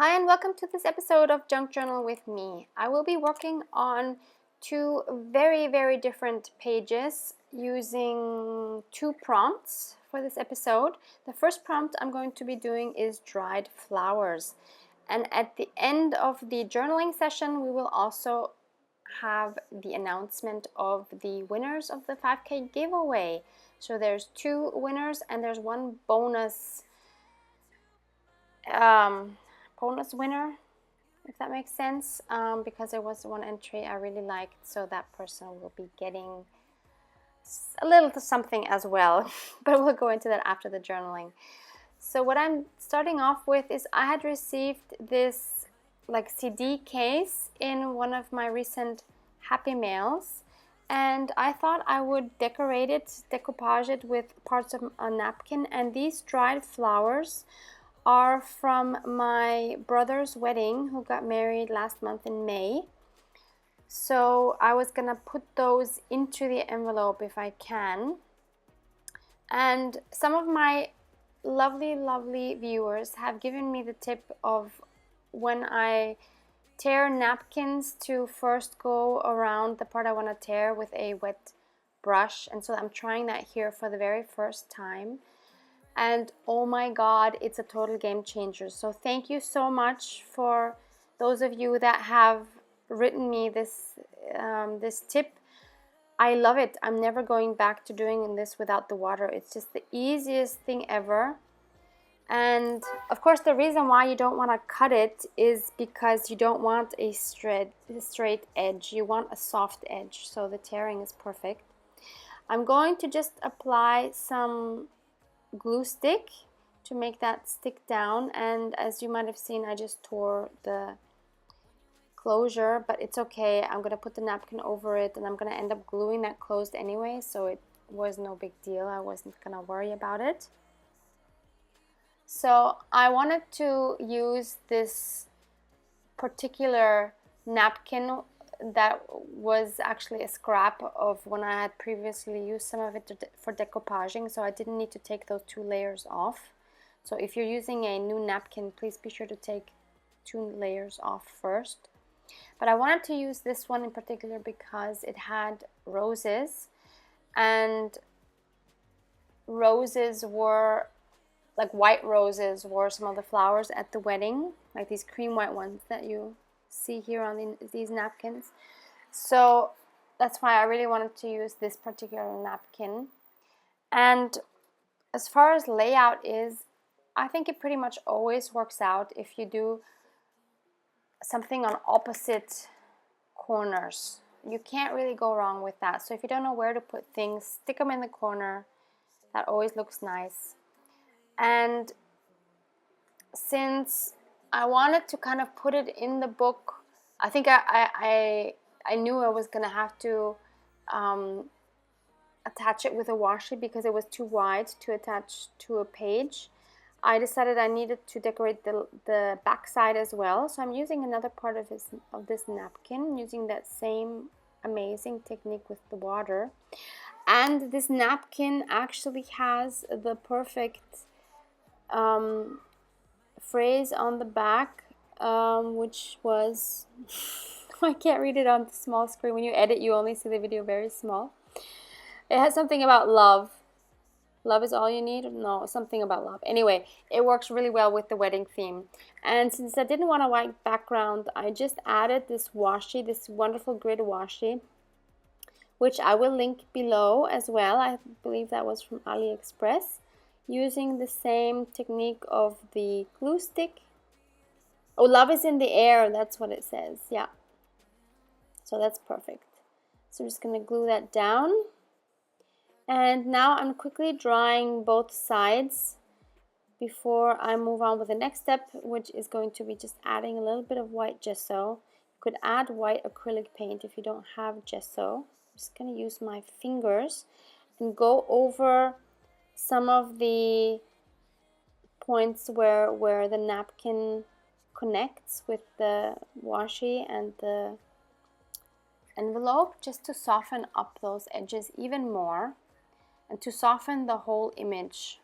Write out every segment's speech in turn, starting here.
Hi and welcome to this episode of Junk Journal with me. I will be working on two very different pages using two prompts for this episode. The first prompt I'm going to be doing is dried flowers. And at the end of the journaling session, we will also have the announcement of the winners of the 5K giveaway. So there's two winners and there's one bonus winner, if that makes sense, because there was one entry I really liked, so that person will be getting a little something as well. But we'll go into that after the journaling. So what I'm starting off with is I had received this like CD case in one of my recent Happy Mails, and I thought I would decoupage it with parts of a napkin, and these dried flowers are from my brother's wedding, who got married last month in May. So I was gonna put those into the envelope if I can. And some of my lovely viewers have given me the tip of when I tear napkins to first go around the part I want to tear with a wet brush. And so I'm trying that here for the very first time. And oh my god, it's a total game changer. So thank you so much for those of you that have written me this tip. I love it. I'm never going back to doing this without the water. It's just the easiest thing ever. And of course, the reason why you don't want to cut it is because you don't want a straight edge. You want a soft edge, so the tearing is perfect. I'm going to just apply some glue stick to make that stick down, and as you might have seen, I just tore the closure, but it's okay. I'm gonna put the napkin over it, and I'm gonna end up gluing that closed anyway, so it was no big deal. I wasn't gonna worry about it. So I wanted to use this particular napkin that was actually a scrap of when I had previously used some of it for decoupaging, so I didn't need to take those two layers off. So if you're using a new napkin, please be sure to take two layers off first. But I wanted to use this one in particular because it had roses, and roses were like white roses were some of the flowers at the wedding, like these cream white ones that you see here on these napkins. So that's why I really wanted to use this particular napkin. And as far as layout is, I think it pretty much always works out if you do something on opposite corners. You can't really go wrong with that. So if you don't know where to put things, stick them in the corner. That always looks nice. And since I wanted to kind of put it in the book, I think I knew I was gonna have to attach it with a washi because it was too wide to attach to a page. I decided I needed to decorate the back side as well, so I'm using another part of this napkin, using that same amazing technique with the water. And this napkin actually has the perfect phrase on the back, which was I can't read it on the small screen. When you edit, you only see the video very small. It has something about love. Love is all you need? No, something about love. Anyway, it works really well with the wedding theme. And since I didn't want a white background, I just added this washi, this wonderful grid washi, which I will link below as well. I believe that was from AliExpress, using the same technique of the glue stick. Oh, love is in the air, that's what it says. Yeah. So that's perfect. So I'm just going to glue that down. And now I'm quickly drying both sides before I move on with the next step, which is going to be just adding a little bit of white gesso. You could add white acrylic paint if you don't have gesso. I'm just going to use my fingers and go over some of the points where the napkin connects with the washi and the envelope, just to soften up those edges even more and to soften the whole image.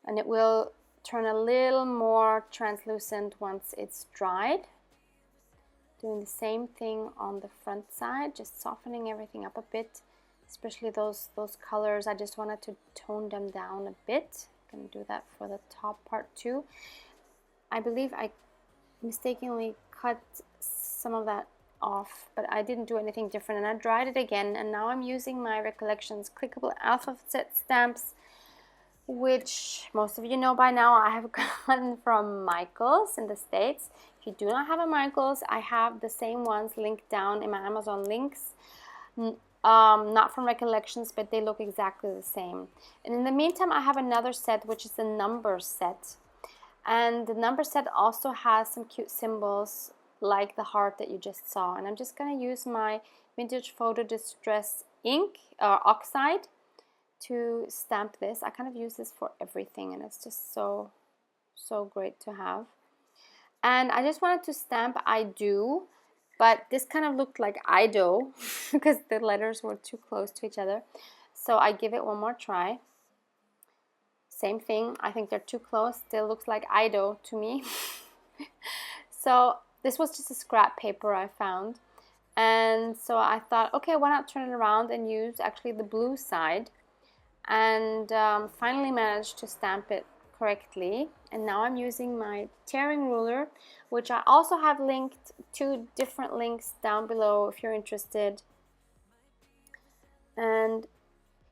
And it will turn a little more translucent once it's dried. Doing the same thing on the front side, just softening everything up a bit, especially those colors. I just wanted to tone them down a bit. I'm gonna do that for the top part too. I believe I mistakenly cut some of that off, but I didn't do anything different, and I dried it again, and now I'm using my Recollections clickable alphabet stamps, which most of you know by now I have gotten from Michaels in the States. If you do not have a Michaels, I have the same ones linked down in my Amazon links. Not from Recollections, but they look exactly the same. And in the meantime, I have another set, which is the number set. And the number set also has some cute symbols like the heart that you just saw. And I'm just going to use my Vintage Photo Distress ink or oxide to stamp this. I kind of use this for everything, and it's just so great to have. And I just wanted to stamp I do, but this kind of looked like I do because the letters were too close to each other. So I give it one more try. Same thing, I think they're too close. Still looks like I do to me. So this was just a scrap paper I found. And so I thought, okay, why not turn it around and use actually the blue side. And finally managed to stamp it correctly. And now I'm using my tearing ruler, which I also have linked 2 different links down below if you're interested. And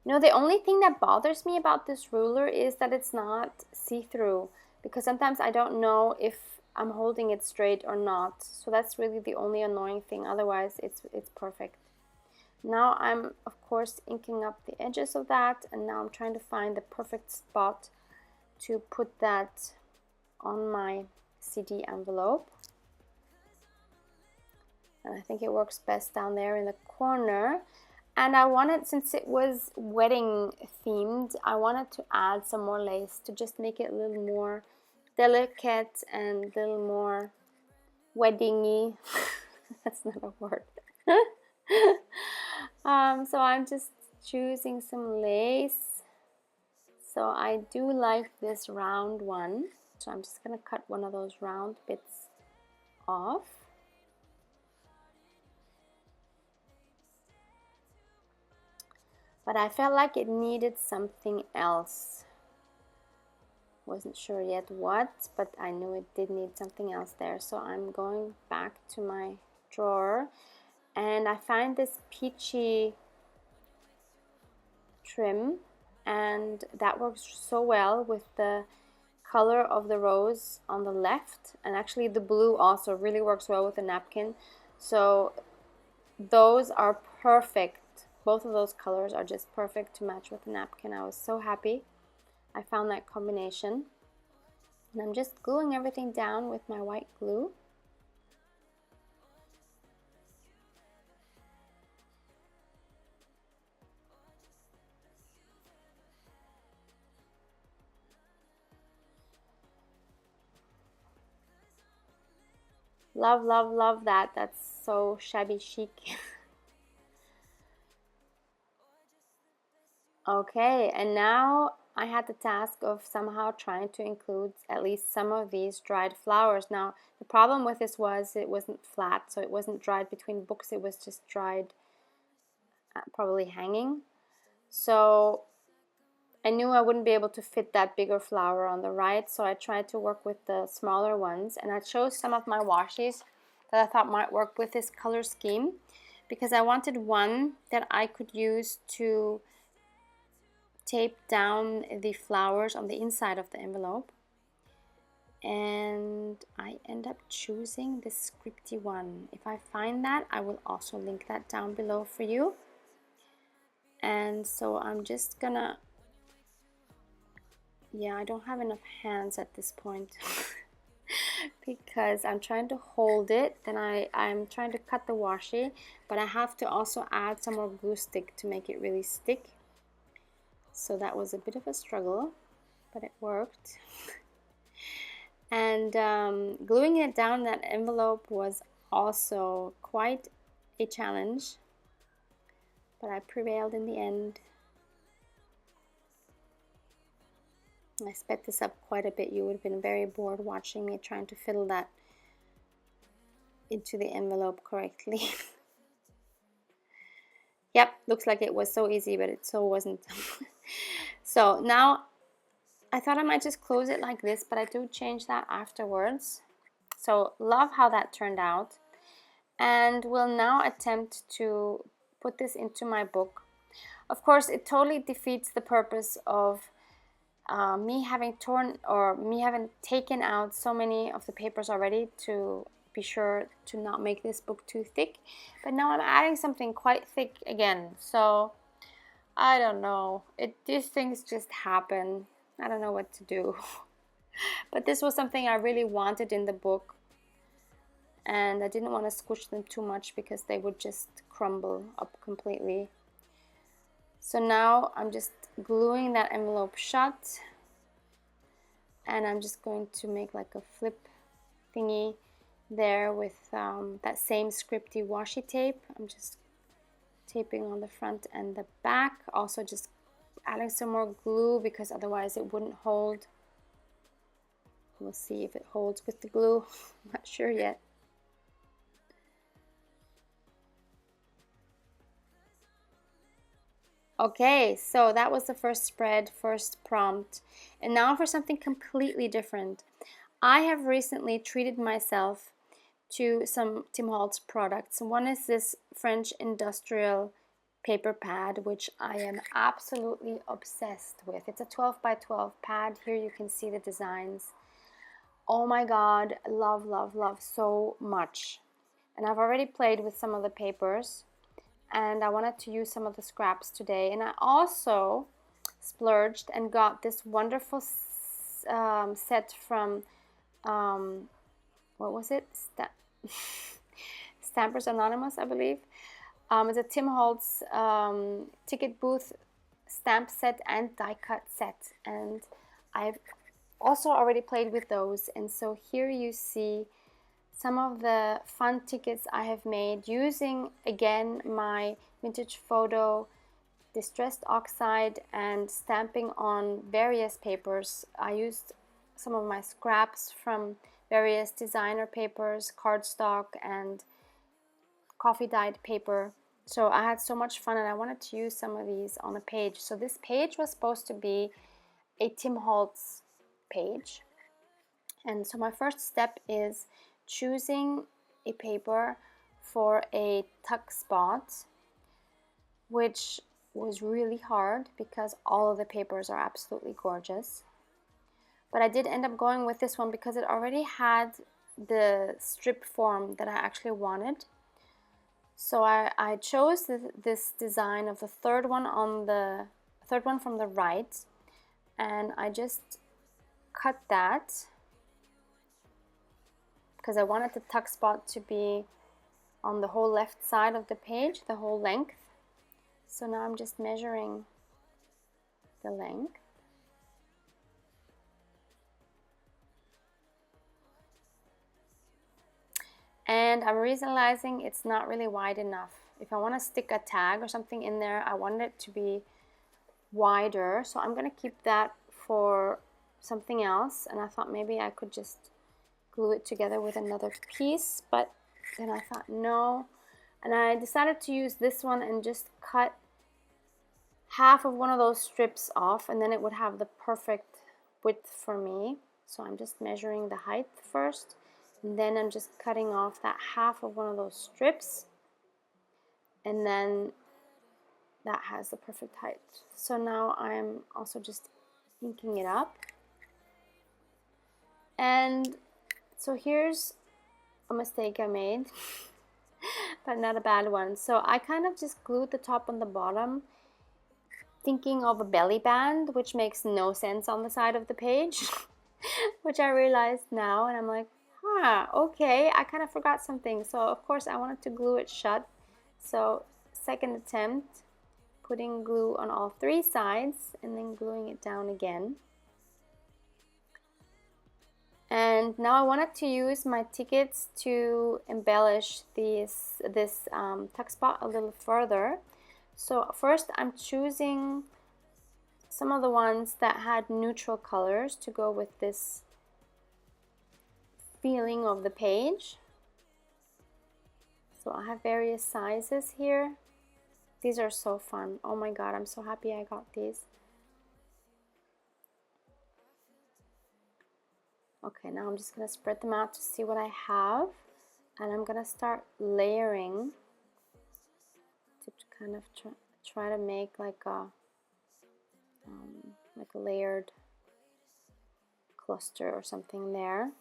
you know, the only thing that bothers me about this ruler is that it's not see-through, because sometimes I don't know if I'm holding it straight or not. So that's really the only annoying thing. Otherwise, it's perfect. Now I'm, of course, inking up the edges of that, and now I'm trying to find the perfect spot to put that on my CD envelope. And I think it works best down there in the corner. And I wanted, since it was wedding themed, I wanted to add some more lace to just make it a little more delicate and a little more wedding-y. That's not a word. So I'm just choosing some lace. So I do like this round one. So I'm just gonna cut one of those round bits off. But I felt like it needed something else. Wasn't sure yet what, but I knew it did need something else there. So I'm going back to my drawer, and I find this peachy trim, and that works so well with the color of the rose on the left, and actually the blue also really works well with the napkin. So those are perfect. Both of those colors are just perfect to match with the napkin. I was so happy I found that combination. And I'm just gluing everything down with my white glue. Love, love, love that. That's so shabby chic. Okay, and now I had the task of somehow trying to include at least some of these dried flowers. Now, the problem with this was it wasn't flat, so it wasn't dried between books, it was just dried probably hanging. So I knew I wouldn't be able to fit that bigger flower on the right, so I tried to work with the smaller ones. And I chose some of my washes that I thought might work with this color scheme, because I wanted one that I could use to tape down the flowers on the inside of the envelope. And I end up choosing this scripty one. If I find that, I will also link that down below for you. And so I'm just gonna, yeah, I don't have enough hands at this point because I'm trying to hold it, then I'm trying to cut the washi, but I have to also add some more glue stick to make it really stick. So that was a bit of a struggle, but it worked. And gluing it down that envelope was also quite a challenge, but I prevailed in the end. I sped this up quite a bit. You would have been very bored watching me trying to fiddle that into the envelope correctly. Yep, looks like it was so easy, but it so wasn't. So now I thought I might just close it like this, but I do change that afterwards. So love how that turned out. And we'll now attempt to put this into my book. Of course, it totally defeats the purpose of me having taken out so many of the papers already to be sure to not make this book too thick. But now I'm adding something quite thick again. So I don't know. These things just happen. I don't know what to do. But this was something I really wanted in the book. And I didn't want to squish them too much because they would just crumble up completely. So now I'm just gluing that envelope shut, and I'm just going to make like a flip thingy there with that same scripty washi tape. I'm just taping on the front and the back, also just adding some more glue because otherwise it wouldn't hold. We'll see if it holds with the glue. I'm not sure yet. Okay, so that was the first spread, first prompt. And now for something completely different. I have recently treated myself to some Tim Holtz products. One is this French industrial paper pad, which I am absolutely obsessed with. It's a 12 by 12 pad. Here you can see the designs. Oh my God, love, love, love so much. And I've already played with some of the papers, and I wanted to use some of the scraps today. And I also splurged and got this wonderful set from, what was it? Stampers Anonymous, I believe. It's a Tim Holtz ticket booth stamp set and die cut set. And I've also already played with those. And so here you see some of the fun tickets I have made using, again, my vintage photo distressed oxide and stamping on various papers. I used some of my scraps from various designer papers, cardstock, and coffee dyed paper. So I had so much fun, and I wanted to use some of these on a page. So this page was supposed to be a Tim Holtz page. And so my first step is choosing a paper for a tuck spot, which was really hard because all of the papers are absolutely gorgeous. But I did end up going with this one because it already had the strip form that I actually wanted. So I chose this design of the third one from the right, and I just cut that because I wanted the tuck spot to be on the whole left side of the page, the whole length. So now I'm just measuring the length. And I'm realizing it's not really wide enough. If I want to stick a tag or something in there, I want it to be wider. So I'm going to keep that for something else. And I thought maybe I could just glue it together with another piece, but then I thought no, and I decided to use this one and just cut half of one of those strips off, and then it would have the perfect width for me. So I'm just measuring the height first, and then I'm just cutting off that half of one of those strips, and then that has the perfect height. So now I'm also just inking it up. And so here's a mistake I made, but not a bad one. So I kind of just glued the top and the bottom, thinking of a belly band, which makes no sense on the side of the page, which I realized now, and I'm like, okay, I kind of forgot something. So of course I wanted to glue it shut. So second attempt, putting glue on all three sides and then gluing it down again. And now I wanted to use my tickets to embellish this tuck spot a little further. So first I'm choosing some of the ones that had neutral colors to go with this feeling of the page. So I have various sizes here. These are so fun. Oh my god, I'm so happy I got these. Okay, now I'm just going to spread them out to see what I have. And I'm going to start layering to kind of try to make like a layered cluster or something there.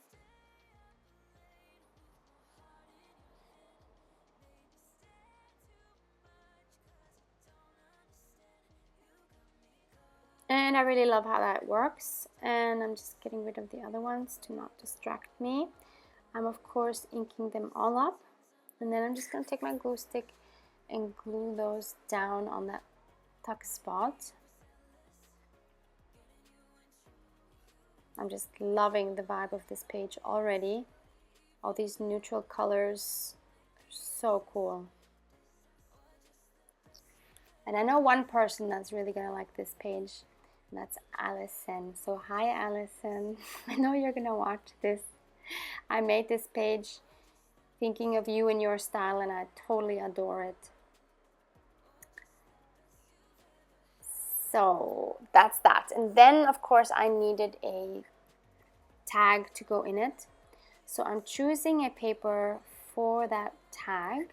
And I really love how that works. And I'm just getting rid of the other ones to not distract me. I'm of course inking them all up. And then I'm just going to take my glue stick and glue those down on that tuck spot. I'm just loving the vibe of this page already. All these neutral colors are so cool. And I know one person that's really gonna like this page, and that's Allison. So hi Allison, I know you're gonna watch this. I made this page thinking of you and your style, and I totally adore it. So that's that. And then of course I needed a tag to go in it. So I'm choosing a paper for that tag,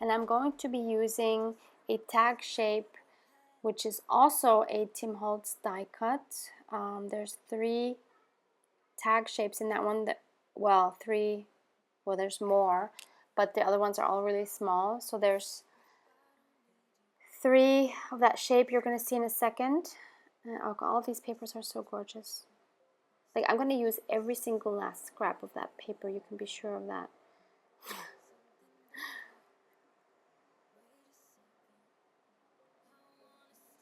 and I'm going to be using a tag shape, which is also a Tim Holtz die cut. There's 3 tag shapes in that one. There's more, but the other ones are all really small. So there's 3 of that shape you're going to see in a second. And all of these papers are so gorgeous. Like, I'm going to use every single last scrap of that paper, you can be sure of that.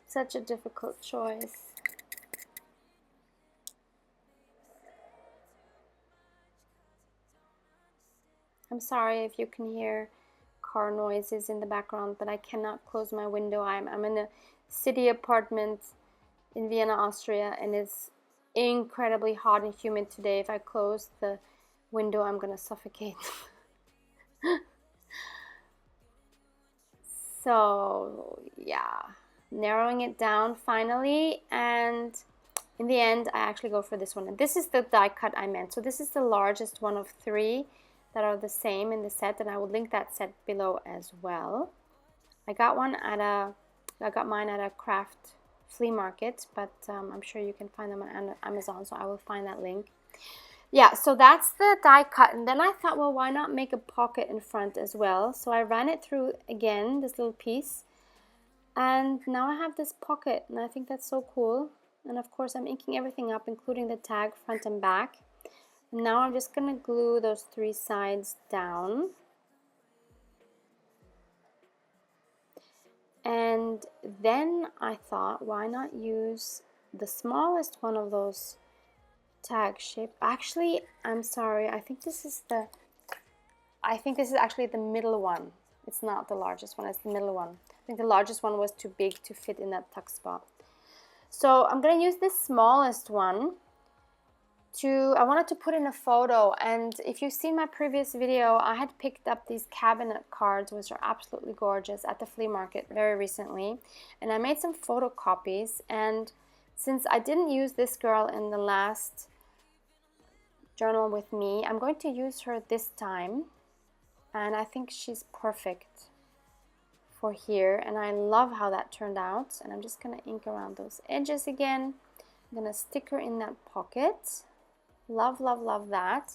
Such a difficult choice. I'm sorry if you can hear car noises in the background, but I cannot close my window. I'm in a city apartment in Vienna, Austria, and it's incredibly hot and humid today. If I close the window, I'm gonna suffocate. So yeah, narrowing it down finally, and in the end I actually go for this one. And this is the die cut I meant. So this is the largest one of 3 that are the same in the set, and I will link that set below as well. I got mine at a craft flea market, but I'm sure you can find them on Amazon, so I will find that link. Yeah, so that's the die cut, and then I thought, well, why not make a pocket in front as well? So I ran it through again, this little piece, and now I have this pocket, and I think that's so cool. And of course I'm inking everything up, including the tag front and back. And now I'm just gonna glue those 3 sides down. And then I thought, why not use the smallest one of those tag shape? Actually, I'm sorry, I think this is actually the middle one. It's not the largest one, it's the middle one. I think the largest one was too big to fit in that tuck spot. So I'm gonna use this smallest one. I wanted to put in a photo, and if you've seen my previous video, I had picked up these cabinet cards, which are absolutely gorgeous, at the flea market very recently, and I made some photocopies. And since I didn't use this girl in the last journal with me, I'm going to use her this time, and I think she's perfect for here, and I love how that turned out. And I'm just gonna ink around those edges again. I'm gonna stick her in that pocket. Love, love, love that.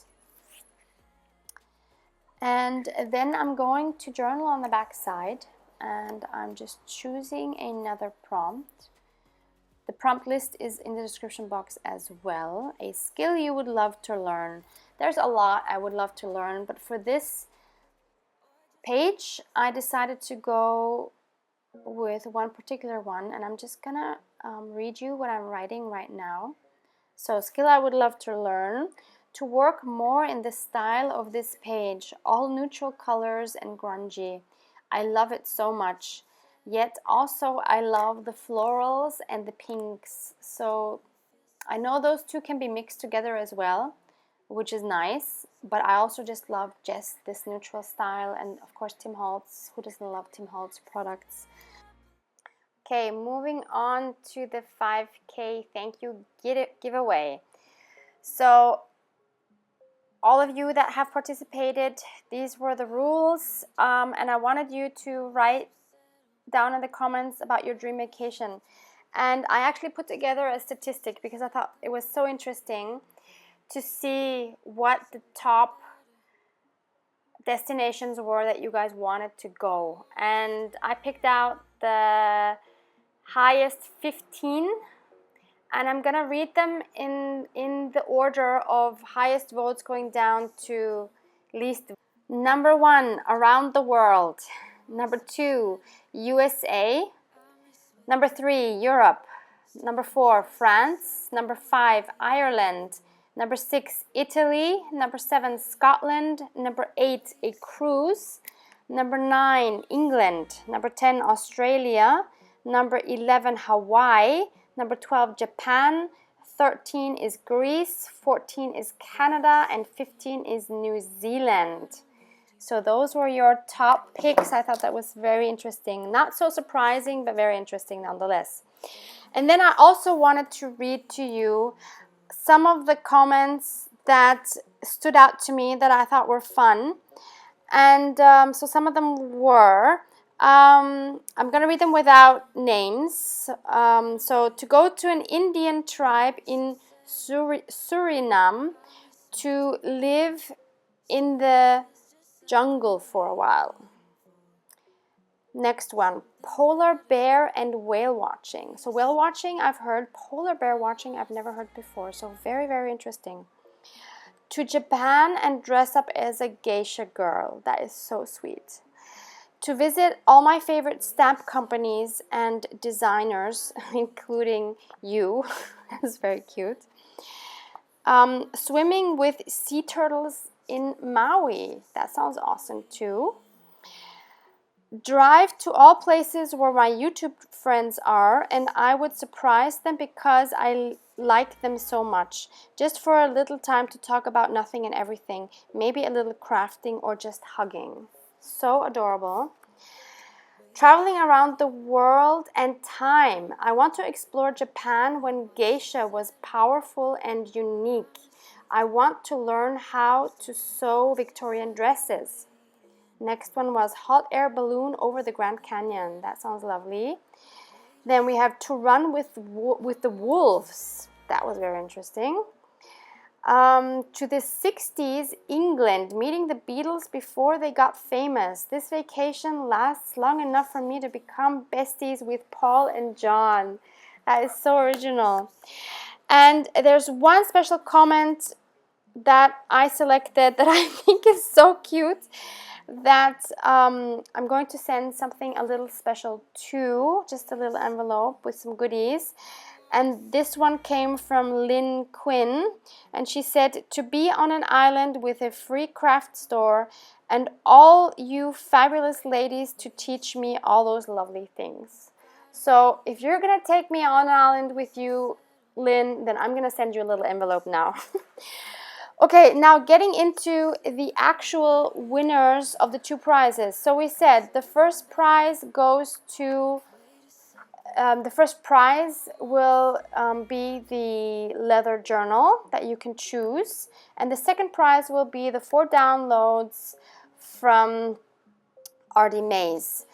And then I'm going to journal on the back side, and I'm just choosing another prompt. The prompt list is in the description box as well. A skill you would love to learn. There's a lot I would love to learn, but for this page I decided to go with one particular one, and I'm just gonna read you what I'm writing right now. So, skill I would love to learn: to work more in the style of this page, all neutral colors and grungy. I love it so much. Yet also I love the florals and the pinks. So I know those two can be mixed together as well, which is nice, but I also just love this neutral style, and of course Tim Holtz. Who doesn't love Tim Holtz products? Okay, moving on to the 5K thank you giveaway. So all of you that have participated, these were the rules, and I wanted you to write down in the comments about your dream vacation. And I actually put together a statistic because I thought it was so interesting to see what the top destinations were that you guys wanted to go. And I picked out the highest 15, and I'm gonna read them in the order of highest votes going down to least. Number 1, around the world. Number 2, USA. Number 3, Europe. Number 4, France. Number 5, Ireland. Number 6, Italy. Number 7, Scotland. Number 8, a cruise. Number 9, England. Number 10, Australia. Number 11, Hawaii. Number 12, Japan. 13 is Greece. 14 is Canada. And 15 is New Zealand. So those were your top picks. I thought that was very interesting. Not so surprising, but very interesting nonetheless. And then I also wanted to read to you some of the comments that stood out to me that I thought were fun. And so some of them were, I'm going to read them without names. So to go to an Indian tribe in Suriname, to live in the jungle for a while. Next one, polar bear and whale watching. So whale watching I've heard, polar bear watching I've never heard before. So very, very interesting. To Japan and dress up as a geisha girl. That is so sweet. To visit all my favorite stamp companies and designers, including you. That's very cute. Swimming with sea turtles in Maui. That sounds awesome too. Drive to all places where my YouTube friends are, and I would surprise them because I like them so much. Just for a little time to talk about nothing and everything. Maybe a little crafting or just hugging. So adorable. Traveling around the world and time. I want to explore Japan when geisha was powerful and unique. I want to learn how to sew Victorian dresses. Next one was hot air balloon over the Grand Canyon. That sounds lovely. Then we have to run with the wolves. That was very interesting. To the 60s, England, meeting the Beatles before they got famous. This vacation lasts long enough for me to become besties with Paul and John. That is so original. And there's one special comment that I selected that I think is so cute that I'm going to send something a little special to, just a little envelope with some goodies. And this one came from Lynn Quinn, and she said, to be on an island with a free craft store and all you fabulous ladies to teach me all those lovely things. So if you're going to take me on an island with you, Lynn, then I'm going to send you a little envelope now. Okay, now getting into the actual winners of the 2 prizes. So we said the first prize goes to, the first prize will be the leather journal that you can choose. And the second prize will be the 4 downloads from Artie Mays.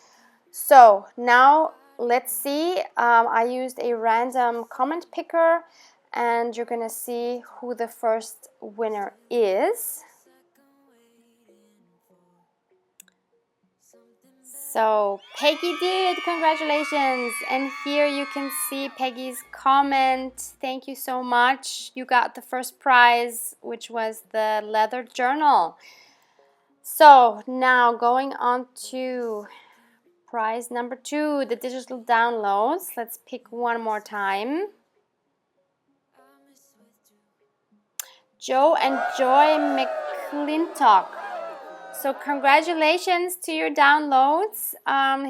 So now let's see. I used a random comment picker, and you're going to see who the first winner is. So Peggy did, congratulations. And here you can see Peggy's comment. Thank you so much. You got the first prize, which was the leather journal. So now going on to prize number 2, the digital downloads. Let's pick one more time. Joe and Joy McClintock. So congratulations to your downloads.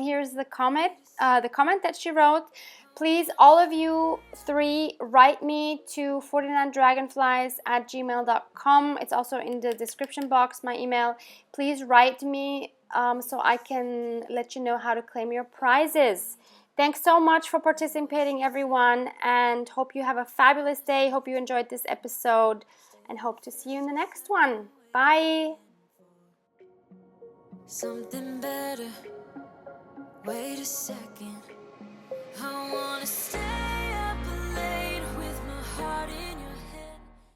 Here's the comment. the comment that she wrote. Please, all of you three, write me to 49dragonflies@gmail.com. It's also in the description box, my email. Please write me so I can let you know how to claim your prizes. Thanks so much for participating, everyone, and hope you have a fabulous day. Hope you enjoyed this episode, and hope to see you in the next one. Bye. Something better. Wait a second. I wanna stay.